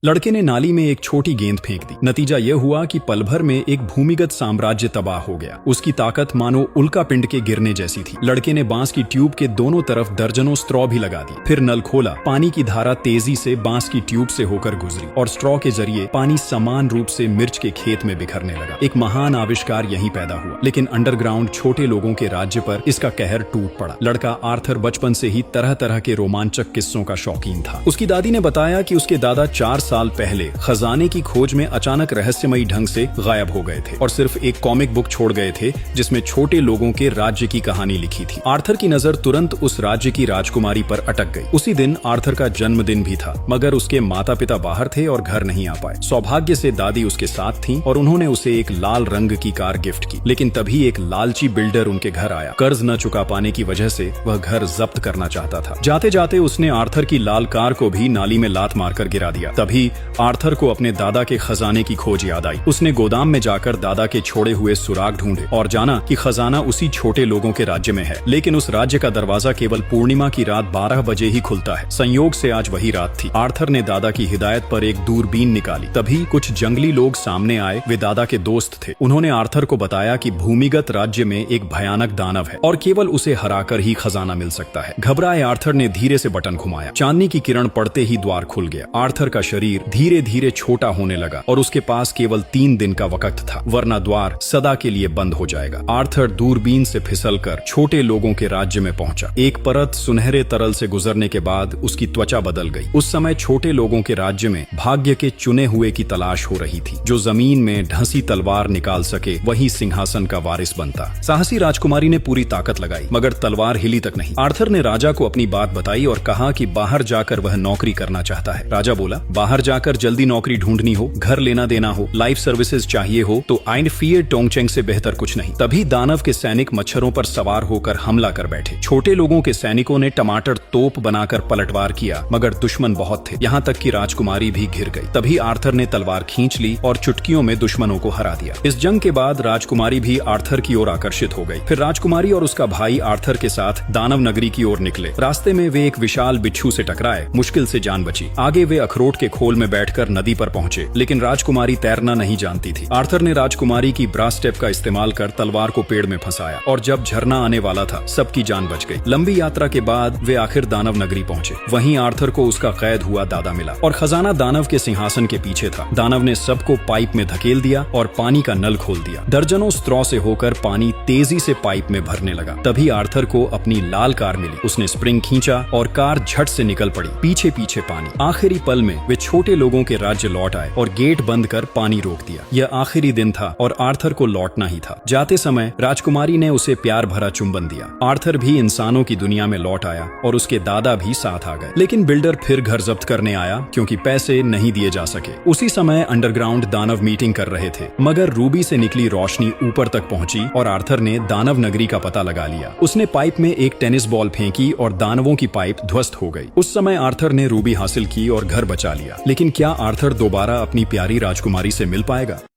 लड़के ने नाली में एक छोटी गेंद फेंक दी। नतीजा यह हुआ कि पल भर में एक भूमिगत साम्राज्य तबाह हो गया। उसकी ताकत मानो उल्का पिंड के गिरने जैसी थी। लड़के ने बांस की ट्यूब के दोनों तरफ दर्जनों स्ट्रॉ भी लगा दी। फिर नल खोला। पानी की धारा तेजी से बांस की ट्यूब से होकर गुजरी और स्ट्रॉ के जरिए पानी समान रूप से मिर्च के खेत में बिखरने लगा। एक महान आविष्कार यहीं पैदा हुआ। लेकिन अंडरग्राउंड छोटे लोगों के राज्य पर इसका कहर टूट पड़ा। लड़का आर्थर बचपन से ही तरह तरह के रोमांचक किस्सों का शौकीन था। उसकी दादी ने बताया कि उसके दादा 4 साल पहले खजाने की खोज में अचानक रहस्यमयी ढंग से गायब हो गए थे और सिर्फ एक कॉमिक बुक छोड़ गए थे जिसमें छोटे लोगों के राज्य की कहानी लिखी थी। आर्थर की नजर तुरंत उस राज्य की राजकुमारी पर अटक गई। उसी दिन आर्थर का जन्मदिन भी था, मगर उसके माता पिता बाहर थे और घर नहीं आ पाए। सौभाग्य से दादी उसके साथ थी और उन्होंने उसे एक लाल रंग की कार गिफ्ट की। लेकिन तभी एक लालची बिल्डर उनके घर आया। कर्ज न चुका पाने की वजह से वह घर जब्त करना चाहता था। जाते जाते उसने आर्थर की लाल कार को भी नाली में लात मारकर गिरा दिया। तभी आर्थर को अपने दादा के खजाने की खोज याद आई। उसने गोदाम में जाकर दादा के छोड़े हुए सुराग ढूंढे और जाना कि खजाना उसी छोटे लोगों के राज्य में है। लेकिन उस राज्य का दरवाजा केवल पूर्णिमा की रात 12 बजे ही खुलता है। संयोग से आज वही रात थी। आर्थर ने दादा की हिदायत पर एक दूरबीन निकाली। तभी कुछ जंगली लोग सामने आए। वे दादा के दोस्त थे। उन्होंने आर्थर को बताया कि भूमिगत राज्य में एक भयानक दानव है और केवल उसे हराकर ही खजाना मिल सकता है। घबराए आर्थर ने धीरे से बटन घुमाया। चांदनी की किरण पड़ते ही द्वार खुल गया। आर्थर का शरीर धीरे धीरे छोटा होने लगा और उसके पास केवल 3 दिन का वक्त था, वरना द्वार सदा के लिए बंद हो जाएगा। आर्थर दूरबीन से फिसलकर छोटे लोगों के राज्य में पहुंचा। एक परत सुनहरे तरल से गुजरने के बाद उसकी त्वचा बदल गई। उस समय छोटे लोगों के राज्य में भाग्य के चुने हुए की तलाश हो रही थी। जो जमीन में ढंसी तलवार निकाल सके वही सिंहासन का वारिस बनता। साहसी राजकुमारी ने पूरी ताकत लगाई, मगर तलवार हिली तक नहीं। आर्थर ने राजा को अपनी बात बताई और कहा कि बाहर जाकर वह नौकरी करना चाहता है। राजा बोला, बाहर जाकर जल्दी नौकरी ढूंढनी हो, घर लेना देना हो, लाइफ सर्विसेज चाहिए हो तो आइन फियर टोंगचेंग से बेहतर कुछ नहीं। तभी दानव के सैनिक मच्छरों पर सवार होकर हमला कर बैठे। छोटे लोगों के सैनिकों ने टमाटर तोप बनाकर पलटवार किया, मगर दुश्मन बहुत थे, यहाँ तक कि राजकुमारी भी घिर गई। तभी आर्थर ने तलवार खींच ली और चुटकियों में दुश्मनों को हरा दिया। इस जंग के बाद राजकुमारी भी आर्थर की ओर आकर्षित हो गई। फिर राजकुमारी और उसका भाई आर्थर के साथ दानव नगरी की ओर निकले। रास्ते में वे एक विशाल बिच्छू से टकराए। मुश्किल से जान बची। आगे वे अखरोट के खोल में बैठकर नदी पर पहुंचे, लेकिन राजकुमारी तैरना नहीं जानती थी। आर्थर ने राजकुमारी की ब्रास स्टेप का इस्तेमाल कर तलवार को पेड़ में फंसाया और जब झरना आने वाला था सबकी जान बच गई। लंबी यात्रा के बाद वे आखिर दानव नगरी पहुंचे। वहीं आर्थर को उसका कैद हुआ दादा मिला और खजाना दानव के सिंहासन के पीछे था। दानव ने सबको पाइप में धकेल दिया और पानी का नल खोल दिया। दर्जनों स्ट्रॉ से होकर पानी तेजी से पाइप में भरने लगा। तभी आर्थर को अपनी लाल कार मिली। उसने स्प्रिंग खींचा और कार झट से निकल पड़ी। पीछे पीछे पानी। आखिरी पल में वे छोटे लोगों के राज्य लौट आए और गेट बंद कर पानी रोक दिया। यह आखिरी दिन था और आर्थर को लौटना ही था। जाते समय राजकुमारी ने उसे प्यार भरा चुंबन दिया। आर्थर भी इंसानों की दुनिया में लौट आया और उसके दादा भी साथ आ गए। लेकिन बिल्डर फिर घर जब्त करने आया क्योंकि पैसे नहीं दिए जा सके। उसी समय अंडरग्राउंड दानव मीटिंग कर रहे थे, मगर रूबी से निकली रोशनी ऊपर तक पहुंची और आर्थर ने दानव नगरी का पता लगा लिया। उसने पाइप में एक टेनिस बॉल फेंकी और दानवों की पाइप ध्वस्त हो गई। उस समय आर्थर ने रूबी हासिल की और घर बचा लिया। लेकिन क्या आर्थर दोबारा अपनी प्यारी राजकुमारी से मिल पाएगा?